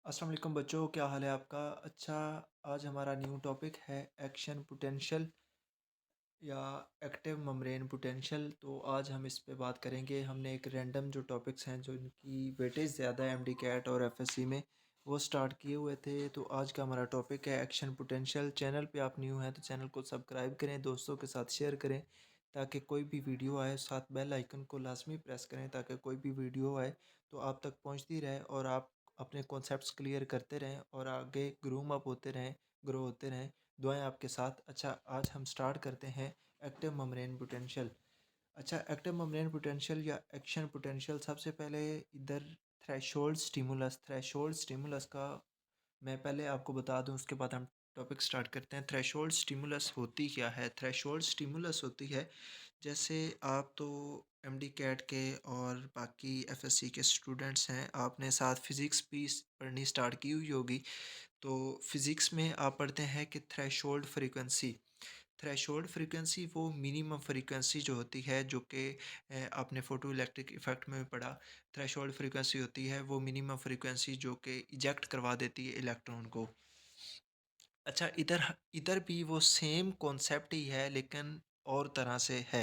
अस्सलाम वालेकुम बच्चों, क्या हाल है आपका? अच्छा, आज हमारा न्यू टॉपिक है एक्शन पोटेंशियल या एक्टिव मम्ब्रेन पोटेंशियल। तो आज हम इस पे बात करेंगे। हमने एक रैंडम जो टॉपिक्स हैं जो इनकी वेटेज ज़्यादा है एमडी कैट और एफएससी में, वो स्टार्ट किए हुए थे। तो आज का हमारा टॉपिक है एक्शन पोटेंशियल। चैनल पे आप न्यू हैं तो चैनल को सब्सक्राइब करें, दोस्तों के साथ शेयर करें ताकि कोई भी वीडियो आए, साथ बेल आइकन को लाजमी प्रेस करें ताकि कोई भी वीडियो आए तो आप तक पहुंचती रहे और आप अपने कॉन्सेप्ट्स क्लियर करते रहें और आगे ग्रूम अप होते रहें, ग्रो होते रहें। दुआएं आपके साथ। अच्छा, आज हम स्टार्ट करते हैं एक्टिव मम्ब्रेन पोटेंशियल। अच्छा, एक्टिव मम्ब्रेन पोटेंशियल या एक्शन पोटेंशियल, सबसे पहले इधर थ्रेशोल्ड स्टिमुलस का मैं पहले आपको बता दूं, उसके बाद हम टॉपिक स्टार्ट करते हैं। थ्रेशोल्ड स्टिमुलस होती क्या है? थ्रेशोल्ड स्टिमुलस होती है, जैसे आप तो एमडी कैट के और बाकी एफएससी के स्टूडेंट्स हैं, आपने साथ फिज़िक्स भी पढ़नी स्टार्ट की हुई होगी। तो फिज़िक्स में आप पढ़ते हैं कि थ्रेशोल्ड फ्रीक्वेंसी वो मिनिमम फ्रीक्वेंसी जो होती है, जो कि आपने फोटो इलेक्ट्रिक इफेक्ट में भी पढ़ा। थ्रेशोल्ड फ्रीक्वेंसी होती है वो मिनिमम फ्रीक्वेंसी जो कि इजेक्ट करवा देती है इलेक्ट्रॉन को। अच्छा, इधर इधर भी वो सेम कॉन्सेप्ट ही है लेकिन और तरह से है।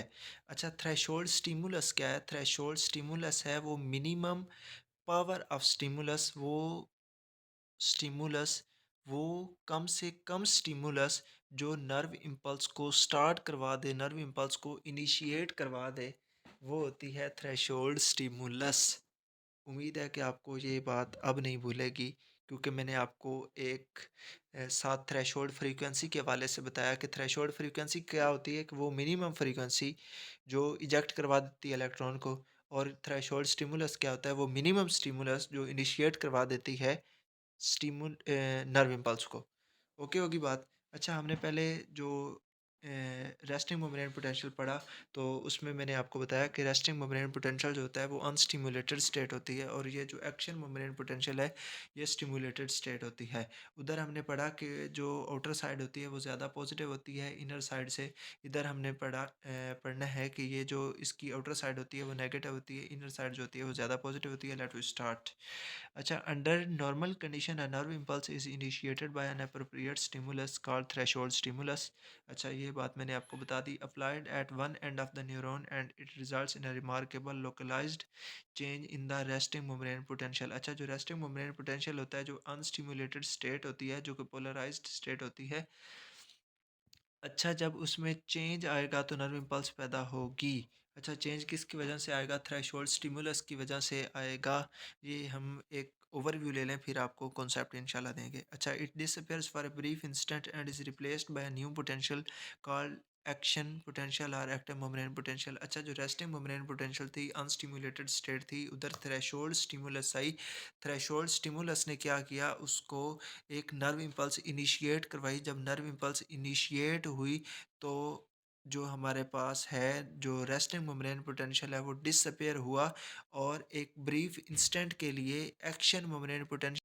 अच्छा, थ्रेशोल्ड स्टिमुलस क्या है? थ्रेशोल्ड स्टिमुलस है वो minimum power of stimulus, stimulus वो कम से कम स्टिमुलस जो नर्व इम्पल्स को स्टार्ट करवा दे, नर्व इम्पल्स को इनिशिएट करवा दे, वो होती है थ्रेशोल्ड स्टिमुलस। उम्मीद है कि आपको ये बात अब नहीं भूलेगी, क्योंकि मैंने आपको एक साथ थ्रेशोल्ड फ्रीक्वेंसी के हवाले से बताया कि थ्रेशोल्ड फ्रीक्वेंसी क्या होती है, कि वो मिनिमम फ्रीक्वेंसी जो इजेक्ट करवा देती है इलेक्ट्रॉन को। और थ्रेशोल्ड स्टिमुलस क्या होता है? वो मिनिमम स्टिमुलस जो इनिशिएट करवा देती है नर्व इम्पल्स को। ओके होगी बात। अच्छा, हमने पहले जो रेस्टिंग मोमेंट पोटेंशियल पढ़ा, तो उसमें मैंने आपको बताया कि रेस्टिंग मोमेंट पोटेंशियल जो होता है वो अनस्टिमुलेटेड स्टेट होती है, और ये जो एक्शन मोमेंट पोटेंशियल है ये स्टिमुलेटेड स्टेट होती है। उधर हमने पढ़ा कि जो आउटर साइड होती है वो ज़्यादा पॉजिटिव होती है इनर साइड से। इधर हमने पढ़ना है कि ये जो इसकी आउटर साइड होती है वो नेगेटिव होती है, इनर साइड जो होती है वो ज़्यादा पॉजिटिव होती है। Let we start. अच्छा, under normal condition a nerve impulse is initiated by an appropriate stimulus called threshold stimulus. अच्छा, ये बात मैंने आपको बता दी। Applied at one end of the neuron and it results in a remarkable localised change in the resting moment potential. अच्छा, जो resting moment potential होता है, जो अनस्टिमुलेटेड स्टेट होती है, जो कि पोलराइज्ड स्टेट होती है। अच्छा, जब उसमें चेंज आएगा तो नर्व इम्पल्स पैदा होगी। अच्छा, चेंज किसकी वजह से आएगा? थ्रेशोल्ड स्टिमुलस की वजह से आएगा। ये हम एक ओवरव्यू ले लें, फिर आपको कॉन्सेप्ट इंशाल्लाह देंगे। अच्छा, it disappears for a brief instant and is replaced by a new potential called action potential और एक्टिव मोमेंट पोटेंशियल। अच्छा, जो रेस्टिंग मोमेंट पोटेंशियल थी, अनस्टिमुलेटेड स्टेट थी, उधर थ्रेशोल्ड स्टिमुलस आई। थ्रेशोल्ड स्टिमुलस ने क्या किया? उसको एक नर्व इम्पल्स इनिशिएट करवाई। जब नर्व इम्पल्स इनिशिएट हुई तो जो हमारे पास है, जो रेस्टिंग मेम्ब्रेन पोटेंशियल है, वो डिसअपेयर हुआ और एक ब्रीफ इंस्टेंट के लिए एक्शन मेम्ब्रेन पोटेंशियल।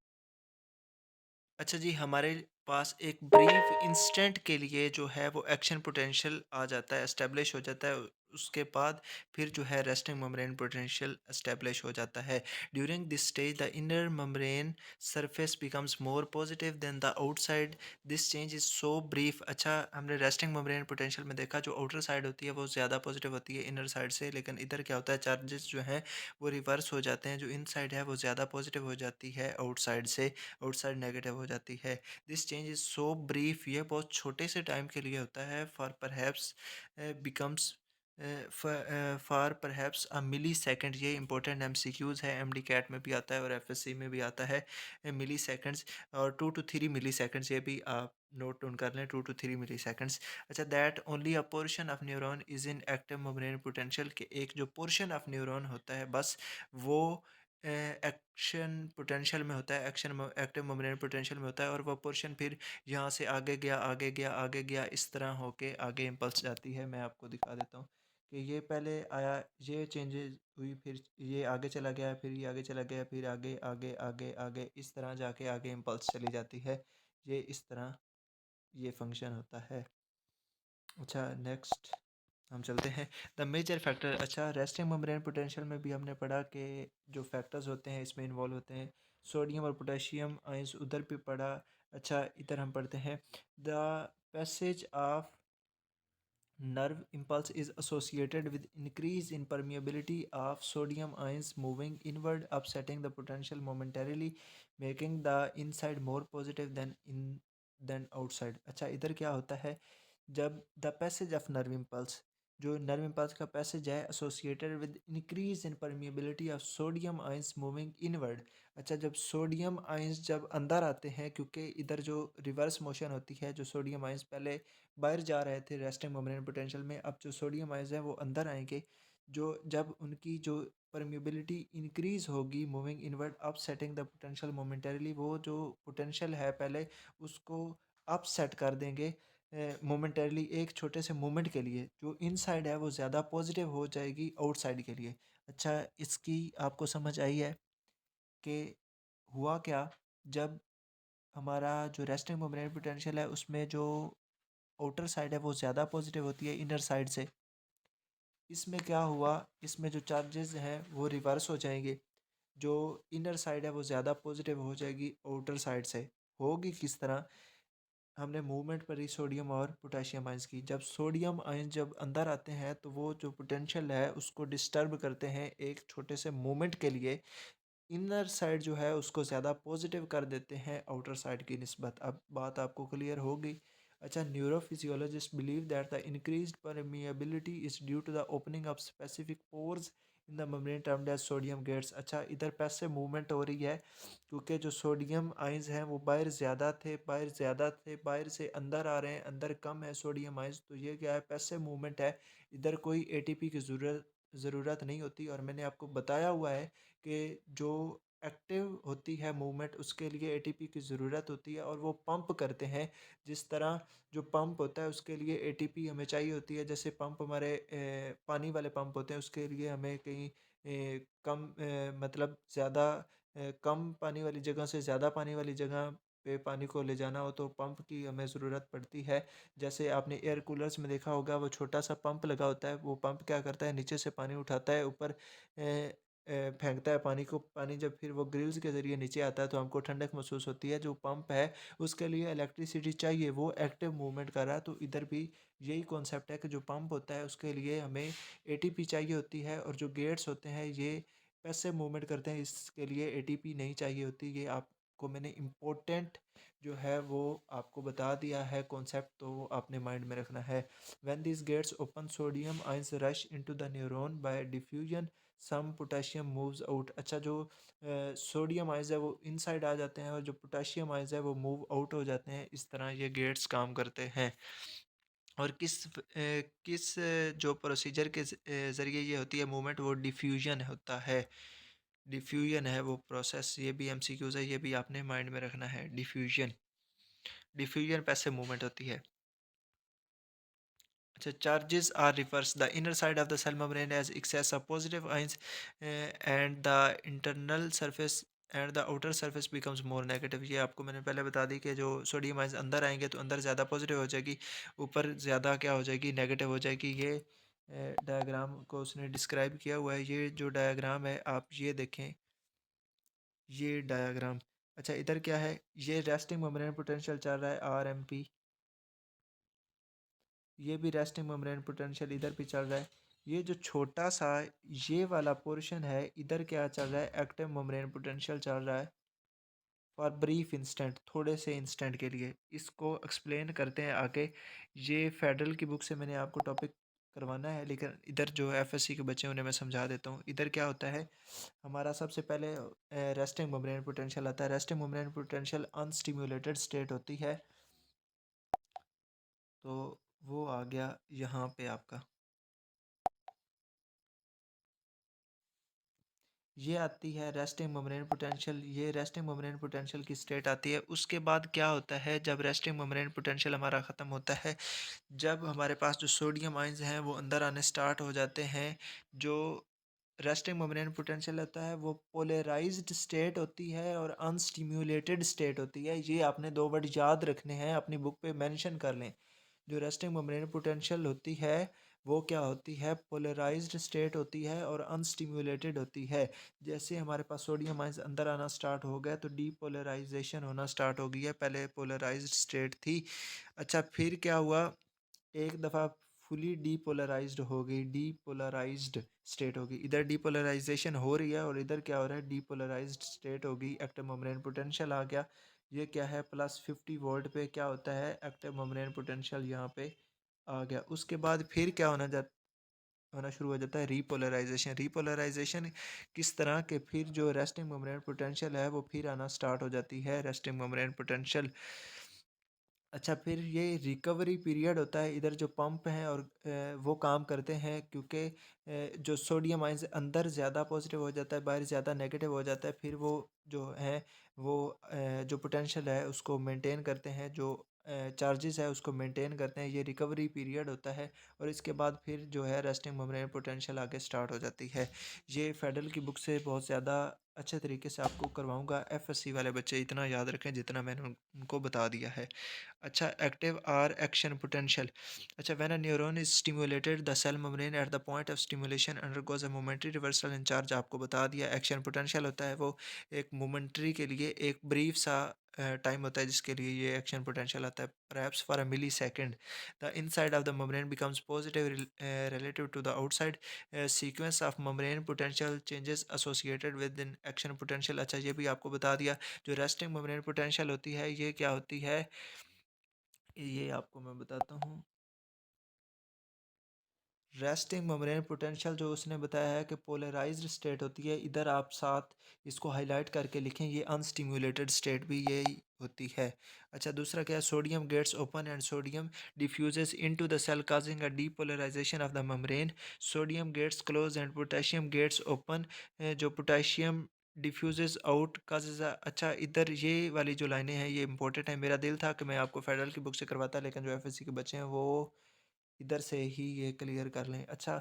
अच्छा जी, हमारे पास एक ब्रीफ इंस्टेंट के लिए जो है वो एक्शन पोटेंशियल आ जाता है, एस्टेब्लिश हो जाता है। उसके बाद फिर जो है रेस्टिंग मेम्ब्रेन पोटेंशियल एस्टेब्लिश हो जाता है। During this stage the inner membrane surface becomes more positive than the outside. This change is so brief. अच्छा, हमने रेस्टिंग मेम्ब्रेन पोटेंशियल में देखा जो आउटर साइड होती है वो ज़्यादा पॉजिटिव होती है इनर साइड से, लेकिन इधर क्या होता है, चार्जेस जो हैं वो रिवर्स हो जाते हैं। जो इन साइड है वो ज़्यादा पॉजिटिव हो जाती है आउटसाइड से, आउटसाइड नेगेटिव हो जाती है। This change is so brief, ये बहुत छोटे से टाइम के लिए होता है। For perhaps becomes for perhaps a millisecond. ये इंपॉर्टेंट एमसीक्यूज है, एमडी कैट में भी आता है और एफएससी में भी आता है। मिली सेकेंड्स और 2 to 3 मिली सेकेंड्स, ये भी आप नोट डाउन कर लें, 2 to 3 मिली सेकेंड्स। अच्छा, that only a portion of neuron is in active moment potential, के एक जो पोर्शन ऑफ न्यूरॉन होता है बस वो एक्शन पोटेंशियल में होता है, एक्शन एक्टिव मोमेंट पोटेंशियल में होता है, और वो पोर्शन फिर यहाँ से आगे गया, आगे गया, आगे गया, इस तरह होके आगे इम्पल्स जाती है। मैं आपको दिखा देता हूँ कि ये पहले आया, ये चेंजेस हुई, फिर ये आगे चला गया, फिर ये आगे चला गया, फिर आगे आगे आगे आगे, इस तरह जाके आगे इम्पल्स चली जाती है। ये इस तरह ये फंक्शन होता है। अच्छा, नेक्स्ट हम चलते हैं द मेजर फैक्टर। अच्छा, रेस्टिंग मेम्ब्रेन पोटेंशियल में भी हमने पढ़ा कि जो फैक्टर्स होते हैं इसमें इन्वॉल्व होते हैं। सोडियम और पोटेशियम आयंस उधर पे पढ़ा। अच्छा, इधर हम पढ़ते हैं the passage of nerve impulse is associated with increase in permeability of sodium ions moving inward, upsetting the potential momentarily, making the inside more positive than outside. अच्छा, इधर क्या होता है, जब the passage of nerve impulse, जो nerve impulse का passage है, associated with increase in permeability of sodium ions moving inward. अच्छा, जब सोडियम आयंस जब अंदर आते हैं, क्योंकि इधर जो रिवर्स मोशन होती है, जो सोडियम आयंस पहले बाहर जा रहे थे रेस्टिंग मोमेंट पोटेंशियल में, अब जो सोडियम आयंस हैं वो अंदर आएंगे। जो जब उनकी जो परमिएबिलिटी इंक्रीज होगी moving inward up setting the potential momentarily, वो जो पोटेंशियल है पहले उसको अप सेट कर देंगे मोमेंटरली, एक छोटे से मोमेंट के लिए। जो इनसाइड है वो ज़्यादा पॉजिटिव हो जाएगी आउटसाइड के लिए। अच्छा, इसकी आपको समझ आई है कि हुआ क्या, जब हमारा जो रेस्टिंग मोमेंट पोटेंशियल है उसमें जो आउटर साइड है वो ज़्यादा पॉजिटिव होती है इनर साइड से। इसमें क्या हुआ, इसमें जो चार्जेस हैं वो रिवर्स हो जाएंगे। जो इनर साइड है वो ज़्यादा पॉजिटिव हो जाएगी आउटर साइड से। होगी किस तरह, हमने मूवमेंट पढ़ी सोडियम और पोटेशियम आयंस की। जब सोडियम आयंस जब अंदर आते हैं तो वो जो पोटेंशियल है उसको डिस्टर्ब करते हैं एक छोटे से मोमेंट के लिए। इनर साइड जो है उसको ज़्यादा पॉजिटिव कर देते हैं आउटर साइड की निस्बत। अब बात आपको क्लियर होगी। अच्छा, neurophysiologist believe that the increased permeability is due to the opening of specific pores in the membrane termed as sodium gates. अच्छा, इधर पैसिव मूवमेंट हो रही है क्योंकि जो सोडियम आयंस हैं वो बाहर से अंदर आ रहे हैं, अंदर कम है सोडियम आयंस, तो ये क्या है, पैसिव मूवमेंट है। इधर कोई एटीपी की ज़रूरत नहीं होती। और मैंने आपको बताया हुआ है कि जो एक्टिव होती है मूवमेंट उसके लिए एटीपी की ज़रूरत होती है और वो पंप करते हैं। जिस तरह जो पंप होता है उसके लिए एटीपी हमें चाहिए होती है। जैसे पंप हमारे पानी वाले पंप होते हैं, उसके लिए हमें कहीं कम मतलब ज़्यादा कम पानी वाली जगह से ज़्यादा पानी वाली जगह पे पानी को ले जाना हो तो पंप की हमें ज़रूरत पड़ती है। जैसे आपने एयर कूलर्स में देखा होगा, वो छोटा सा पंप लगा होता है। वो पंप क्या करता है, नीचे से पानी उठाता है, ऊपर फेंकता है पानी को। पानी जब फिर वो ग्रिल्स के ज़रिए नीचे आता है तो हमको ठंडक महसूस होती है। जो पंप है उसके लिए इलेक्ट्रिसिटी चाहिए, वो एक्टिव मूवमेंट कर रहा है। तो इधर भी यही कॉन्सेप्ट है कि जो पंप होता है उसके लिए हमें एटीपी चाहिए होती है, और जो गेट्स होते हैं ये पैसिव मूवमेंट करते हैं, इसके लिए एटीपी नहीं चाहिए होती। ये आपको मैंने इम्पोर्टेंट जो है वो आपको बता दिया है कॉन्सेप्ट, तो वो आपने माइंड में रखना है। When this gets open sodium ions rush into the neuron by diffusion, some potassium moves out. अच्छा, जो सोडियम आयंस है वो इनसाइड आ जाते हैं और जो पोटेशियम आयंस है वो मूव आउट हो जाते हैं। इस तरह ये गेट्स काम करते हैं। और जो प्रोसीजर के ज़रिए ये होती है मूवमेंट, वो डिफ्यूजन होता है। डिफ्यूजन है वो प्रोसेस। ये भी एमसीक्यूज है, ये भी आपने माइंड में रखना है। डिफ्यूजन डिफ्यूजन पैसिव मूवमेंट होती है। अच्छा, charges are reversed. The inner side of the cell membrane has excess of positive ions, and the internal surface and the outer surface becomes more negative. ये आपको मैंने पहले बता दी कि जो सोडियम आयंस अंदर आएंगे तो अंदर ज़्यादा पॉजिटिव हो जाएगी, ऊपर ज़्यादा क्या हो जाएगी, नेगेटिव हो जाएगी। ये डायग्राम को उसने डिस्क्राइब किया हुआ है। ये जो डायग्राम है आप ये देखें, ये डायग्राम। अच्छा, इधर क्या है, ये रेस्टिंग मेम्ब्रेन पोटेंशियल चल रहा है RMP। ये भी रेस्टिंग मेम्ब्रेन पोटेंशियल इधर भी चल रहा है। ये जो छोटा सा ये वाला पोर्शन है, इधर क्या चल रहा है, एक्टिव मेम्ब्रेन पोटेंशियल चल रहा है फॉर ब्रीफ इंस्टेंट, थोड़े से इंस्टेंट के लिए। इसको एक्सप्लेन करते हैं आगे। ये फेडरल की बुक से मैंने आपको टॉपिक करवाना है, लेकिन इधर जो एफएससी के बच्चे हैं उन्हें मैं समझा देता हूँ। इधर क्या होता है, हमारा सबसे पहले रेस्टिंग मेम्ब्रेन पोटेंशियल आता है। रेस्टिंग मेम्ब्रेन पोटेंशियल अनस्टिम्युलेटेड स्टेट होती है, तो वो आ गया यहाँ पे आपका। ये आती है रेस्टिंग मेम्ब्रेन पोटेंशियल। ये रेस्टिंग मेम्ब्रेन पोटेंशियल की स्टेट आती है। उसके बाद क्या होता है, जब रेस्टिंग मेम्ब्रेन पोटेंशियल हमारा ख़त्म होता है, जब हमारे पास जो सोडियम आयंस हैं वो अंदर आने स्टार्ट हो जाते हैं। जो रेस्टिंग मेम्ब्रेन पोटेंशियल होता है वो पोलराइज्ड स्टेट होती है और अनस्टिम्युलेटेड स्टेट होती है। ये आपने दो वर्ड याद रखने हैं, अपनी बुक पे मेंशन कर लें। जो रेस्टिंग मेम्ब्रेन पोटेंशियल होती है वो क्या होती है, पोलराइज्ड स्टेट होती है और अनस्टिम्युलेटेड होती है। जैसे हमारे पास सोडियम आयंस अंदर आना स्टार्ट हो गया तो डीपोलराइजेशन होना स्टार्ट हो गई है, पहले पोलराइज्ड स्टेट थी। अच्छा फिर क्या हुआ, एक दफ़ा फुली डीपोलराइज्ड हो गई, डीपोलराइज्ड स्टेट होगी, इधर डीपोलराइजेशन हो रही है और इधर क्या हो रहा है, डीपोलराइज्ड स्टेट होगी, एक्टिव मेम्ब्रेन पोटेंशियल आ गया। ये क्या है, +50 वोल्ट पे क्या होता है, एक्टिव मेम्ब्रेन पोटेंशियल यहाँ पे आ गया। उसके बाद फिर क्या होना शुरू हो जाता है, रीपोलराइजेशन। रीपोलराइजेशन किस तरह के, फिर जो रेस्टिंग मेम्ब्रेन पोटेंशियल है वो फिर आना स्टार्ट हो जाती है, रेस्टिंग मेम्ब्रेन पोटेंशियल। अच्छा फिर ये रिकवरी पीरियड होता है, इधर जो पंप हैं और वो काम करते हैं, क्योंकि जो सोडियम आयंस अंदर ज़्यादा पॉजिटिव हो जाता है, बाहर ज़्यादा नेगेटिव हो जाता है, फिर वो जो है वो जो पोटेंशियल है उसको मेंटेन करते हैं, जो चार्जेस है उसको मेंटेन करते हैं, ये रिकवरी पीरियड होता है। और इसके बाद फिर जो है रेस्टिंग मेम्ब्रेन पोटेंशियल आगे स्टार्ट हो जाती है। ये फेडरल की बुक से बहुत ज़्यादा अच्छे तरीके से आपको करवाऊंगा, एफएससी वाले बच्चे इतना याद रखें जितना मैंने उनको बता दिया है। अच्छा, एक्टिव आर एक्शन पोटेंशियल। अच्छा, when a neuron is stimulated the cell membrane at the point of stimulation undergoes a momentary reversal in charge, आपको बता दिया। एक्शन पोटेंशियल होता है वो एक मोमेंटरी के लिए एक ब्रीफ सा टाइम होता है जिसके लिए ये एक्शन पोटेंशियल आता है, perhaps for a millisecond. The inside of the membrane becomes positive relative to the outside. Sequence of membrane potential changes associated with an action potential। अच्छा ये भी आपको बता दिया। जो रेस्टिंग membrane potential होती है ये क्या होती है, ये आपको मैं बताता हूँ। रेस्टिंग मेम्ब्रेन पोटेंशियल जो उसने बताया है कि पोलराइज्ड स्टेट होती है, इधर आप साथ इसको हाईलाइट करके लिखें, ये अनस्टिम्युलेटेड स्टेट भी यही होती है। अच्छा दूसरा क्या है, sodium gates open and sodium diffuses into the cell causing a depolarization of the membrane. Sodium gates close and potassium gates open, जो पोटेशियम डिफ्यूजेस आउट काजेज। अच्छा इधर ये वाली जो लाइनें हैं ये इंपॉर्टेंट है, मेरा दिल था कि मैं आपको फेडरल की बुक से करवाता, लेकिन जो एफएससी के बच्चे हैं वो इधर से ही ये क्लियर कर लें। अच्छा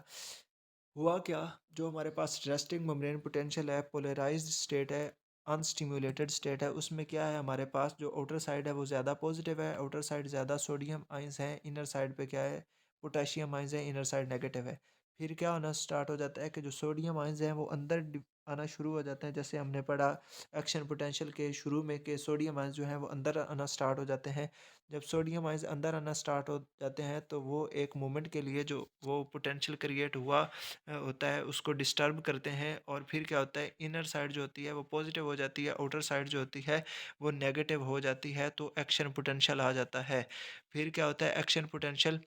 हुआ क्या, जो हमारे पास रेस्टिंग मेम्ब्रेन पोटेंशियल है, पोलराइज्ड स्टेट है, अनस्टिम्युलेटेड स्टेट है, उसमें क्या है, हमारे पास जो आउटर साइड है वो ज़्यादा पॉजिटिव है, आउटर साइड ज़्यादा सोडियम आइंस हैं, इनर साइड पे क्या है, पोटेशियम आइंस हैं, इनर साइड नेगेटिव है। फिर क्या होना स्टार्ट हो जाता है कि जो सोडियम आइंस हैं वो अंदर आना शुरू हो जाते हैं, जैसे हमने पढ़ा एक्शन पोटेंशियल के शुरू में कि सोडियम आइंस जो हैं वो अंदर आना स्टार्ट हो जाते हैं। जब सोडियम आइंस अंदर आना स्टार्ट हो जाते हैं तो वो एक मोमेंट के लिए जो वो पोटेंशियल क्रिएट हुआ होता है उसको डिस्टर्ब करते हैं, और फिर क्या होता है, इनर साइड जो होती है वो पॉजिटिव हो जाती है, आउटर साइड जो होती है वो नेगेटिव हो जाती है, तो एक्शन पोटेंशियल आ जाता है। फिर क्या होता है, एक्शन पोटेंशियल,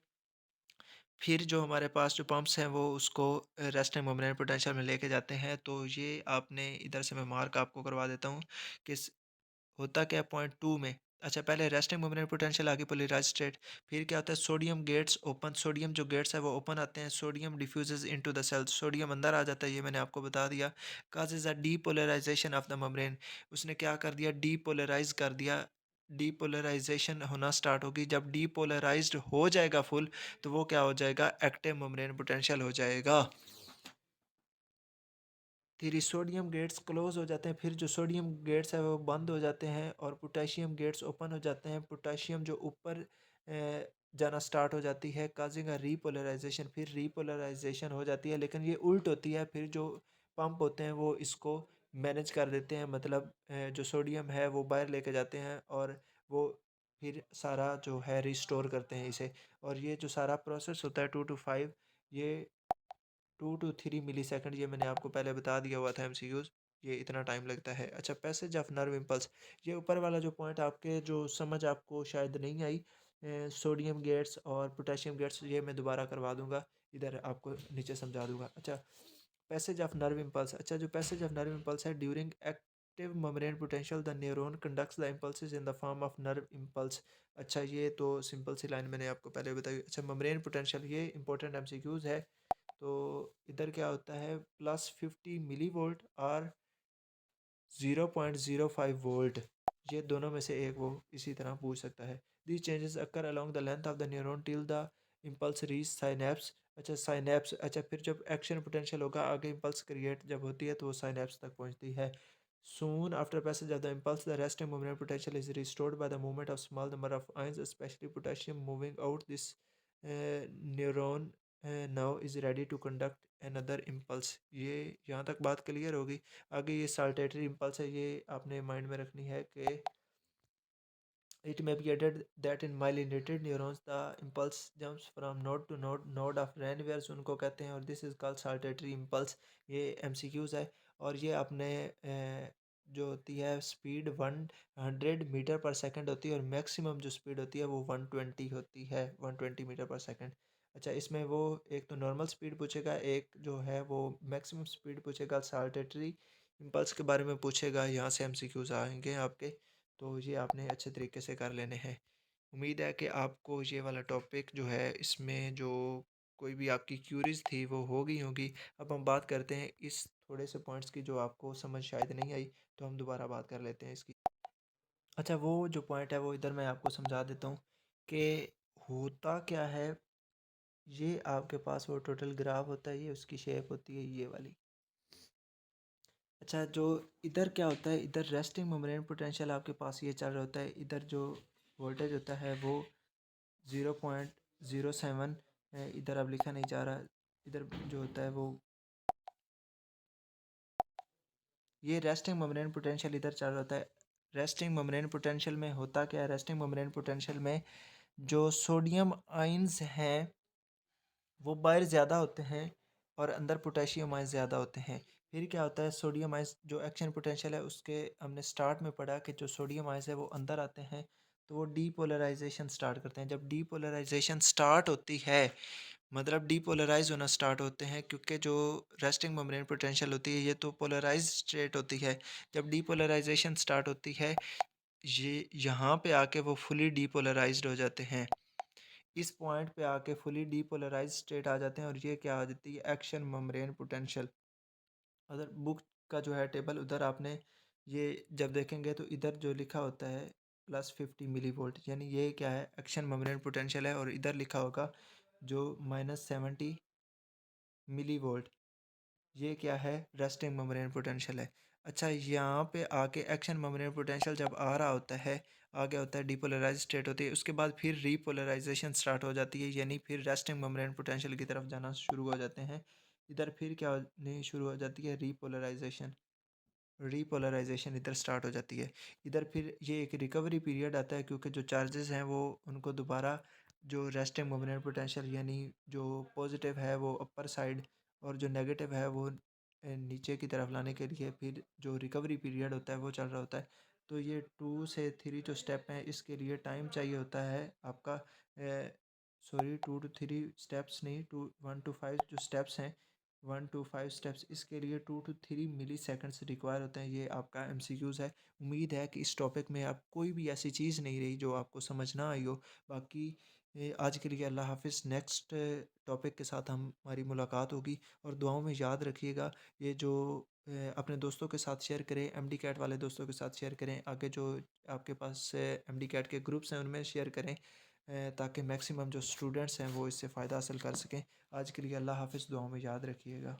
फिर जो हमारे पास जो पंप्स हैं वो उसको रेस्टिंग मेम्ब्रेन पोटेंशियल में लेके जाते हैं। तो ये आपने इधर से मैं मार्क आपको करवा देता हूँ कि होता क्या है पॉइंट 2 में। अच्छा पहले रेस्टिंग मेम्ब्रेन पोटेंशियल आगे पोलराइज्ड स्टेट, फिर क्या होता है, सोडियम गेट्स ओपन, सोडियम जो गेट्स है वो ओपन आते हैं, sodium diffuses into the cell, sodium अंदर आ जाता है, ये मैंने आपको बता दिया। Causes a depolarization of the membrane, उसने क्या कर दिया, डीपोलराइज कर दिया, डीपोलराइजेशन होना स्टार्ट होगी। जब डीपोलराइज्ड हो जाएगा फुल तो वो क्या हो जाएगा, एक्टिव मेम्ब्रेन पोटेंशियल हो जाएगा। फिर सोडियम गेट्स क्लोज हो जाते हैं, फिर जो सोडियम गेट्स है वो बंद हो जाते हैं और पोटेशियम गेट्स ओपन हो जाते हैं, पोटेशियम जो ऊपर जाना स्टार्ट हो जाती है, काजिंग अ रीपोलराइजेशन, फिर रीपोलराइजेशन हो जाती है, लेकिन ये उल्ट होती है, फिर जो पंप होते हैं वो इसको मैनेज कर देते हैं, मतलब जो सोडियम है वो बाहर लेके जाते हैं और वो फिर सारा जो है रिस्टोर करते हैं इसे। और ये जो सारा प्रोसेस होता है 2 to 5, ये 2 to 3 मिली सेकंड, ये मैंने आपको पहले बता दिया हुआ था एमसीक्यूज, ये इतना टाइम लगता है। अच्छा पैसेज ऑफ नर्व इम्पल्स, ये ऊपर वाला जो पॉइंट आपके जो समझ आपको शायद नहीं आई, सोडियम गेट्स और पोटेशियम गेट्स, ये मैं दोबारा करवा दूंगा, इधर आपको नीचे समझा दूंगा। अच्छा पैसेज ऑफ नर्व इम्पल्स, अच्छा जो पैसेज ऑफ नर्व इम्पल्स है, during active membrane potential the neuron conducts the impulses in the form of nerve impulse. अच्छा ये तो सिंपल सी लाइन मैंने आपको पहले बताई। अच्छा मेम्ब्रेन पोटेंशियल, ये इंपॉर्टेंट एमसीक्यूज है। तो इधर क्या होता है, +50 मिली वोल्ट और 0.05 वोल्ट, ये दोनों में से एक वो इसी तरह पूछ सकता है। These changes occur along the length of the neuron till the impulse reach synapse. अच्छा साइनेप्स, अच्छा फिर जब एक्शन पोटेंशियल होगा आगे इम्पल्स क्रिएट जब होती है तो वो साइनेप्स तक पहुंचती है। Soon after passage of the impulse, the resting membrane potential is restored by the movement of small number of ions, especially potassium, moving out this neuron now is ready to conduct another impulse. ये यहाँ तक बात clear होगी। आगे ये saltatory impulse है, ये आपने माइंड में रखनी है कि it may be added that in myelinated neurons the impulse jumps from node to node of Ranviers उनको कहते हैं, और this is called saltatory impulse। ये MCQs है। और ये अपने जो होती है स्पीड 100 मीटर पर सेकंड होती है, और मैक्सिमम जो स्पीड होती है वो 120 होती है, 120 मीटर पर सेकंड। अच्छा, इसमें वो एक तो नॉर्मल स्पीड पूछेगा, एक जो है वो मैक्सिमम स्पीड पूछेगा, साल्टेटरी इम्पल्स के बारे में पूछेगा। यहाँ से MCQs आएंगे आपके, तो ये आपने अच्छे तरीके से कर लेने हैं। उम्मीद है कि आपको ये वाला टॉपिक जो है, इसमें जो कोई भी आपकी क्यूरीज थी वो हो गई होगी। अब हम बात करते हैं इस थोड़े से पॉइंट्स की जो आपको समझ शायद नहीं आई, तो हम दोबारा बात कर लेते हैं इसकी। अच्छा, वो जो पॉइंट है वो इधर मैं आपको समझा देता हूँ कि होता क्या है। ये आपके पास वो टोटल ग्राफ होता है, ये उसकी शेप होती है ये वाली। अच्छा, जो इधर क्या होता है, इधर रेस्टिंग मेम्ब्रेन पोटेंशियल आपके पास ये चल रहा होता है। इधर जो वोल्टेज होता है वो 0.07 है, इधर अब लिखा नहीं जा रहा। इधर जो होता है वो ये रेस्टिंग मेम्ब्रेन पोटेंशियल इधर चल रहा होता है। रेस्टिंग मेम्ब्रेन पोटेंशियल में होता क्या है, रेस्टिंग मेम्ब्रेन पोटेंशियल में जो सोडियम आयंस हैं वो बाहर ज़्यादा होते हैं, और अंदर पोटेशियम आयंस ज़्यादा होते हैं। फिर क्या होता है, सोडियम आयंस जो एक्शन पोटेंशियल है उसके हमने स्टार्ट में पढ़ा कि जो सोडियम आयंस है वो अंदर आते हैं, तो वो डीपोलराइजेशन स्टार्ट करते हैं। जब डीपोलराइजेशन स्टार्ट होती है, मतलब डीपोलराइज होना स्टार्ट होते हैं, क्योंकि जो रेस्टिंग मेम्ब्रेन पोटेंशियल होती है ये तो पोलराइज स्टेट होती है। जब डीपोलराइजेशन स्टार्ट होती है, ये यहाँ पे आके वो फुली डीपोलराइज्ड हो जाते हैं। इस पॉइंट पे आके फुली डीपोलराइज स्टेट आ जाते हैं, और ये क्या आ जाती है, एक्शन मेम्ब्रेन पोटेंशियल। अगर बुक का जो है टेबल उधर आपने ये जब देखेंगे तो इधर जो लिखा होता है +50 मिली वोल्ट, यानी ये क्या है, एक्शन मेम्ब्रेन पोटेंशियल है, और इधर लिखा होगा जो -70 मिली वोल्ट, ये क्या है, रेस्टिंग मेम्ब्रेन पोटेंशियल है। अच्छा, यहाँ पे आके एक्शन मेम्ब्रेन पोटेंशियल जब आ रहा होता है, आगे होता है डीपोलराइज स्टेट होती है, उसके बाद फिर रीपोलराइजेशन स्टार्ट हो जाती है, यानी फिर रेस्टिंग मेम्ब्रेन पोटेंशियल की तरफ जाना शुरू हो जाते हैं। इधर फिर क्या होनी शुरू हो जाती है, रीपोलराइजेशन। रीपोलराइजेशन इधर स्टार्ट हो जाती है। इधर फिर ये एक रिकवरी पीरियड आता है, क्योंकि जो चार्जेस हैं वो उनको दोबारा जो रेस्टिंग मोमिनल पोटेंशियल, यानी जो पॉजिटिव है वो अपर साइड, और जो नेगेटिव है वो नीचे की तरफ लाने के लिए फिर जो रिकवरी पीरियड होता है वो चल रहा होता है। तो ये 2 से 3 जो स्टेप हैं इसके लिए टाइम चाहिए होता है आपका, सॉरी 2 to 3 स्टेप्स नहीं, 1 to 5 जो स्टेप्स हैं, 1 to 5 स्टेप्स, इसके लिए 2 to 3 मिली सेकेंड्स रिक्वायर होते हैं। ये आपका MCQs है। उम्मीद है कि इस टॉपिक में आप कोई भी ऐसी चीज़ नहीं रही जो आपको समझ ना आई हो। बाकी आज के लिए अल्लाह हाफ़िज़। नेक्स्ट टॉपिक के साथ हमारी मुलाकात होगी, और दुआओं में याद रखिएगा ये जो अपने दोस्तों के साथ शेयर करें, MD कैट वाले दोस्तों के साथ शेयर करें, आगे जो आपके पास MD कैट के ग्रुप्स हैं उनमें शेयर करें, ताकि मैक्सिमम जो स्टूडेंट्स हैं वो इससे फ़ायदा हासिल कर सकें। आज के लिए अल्लाह हाफ़िज़, दुआओं में याद रखिएगा।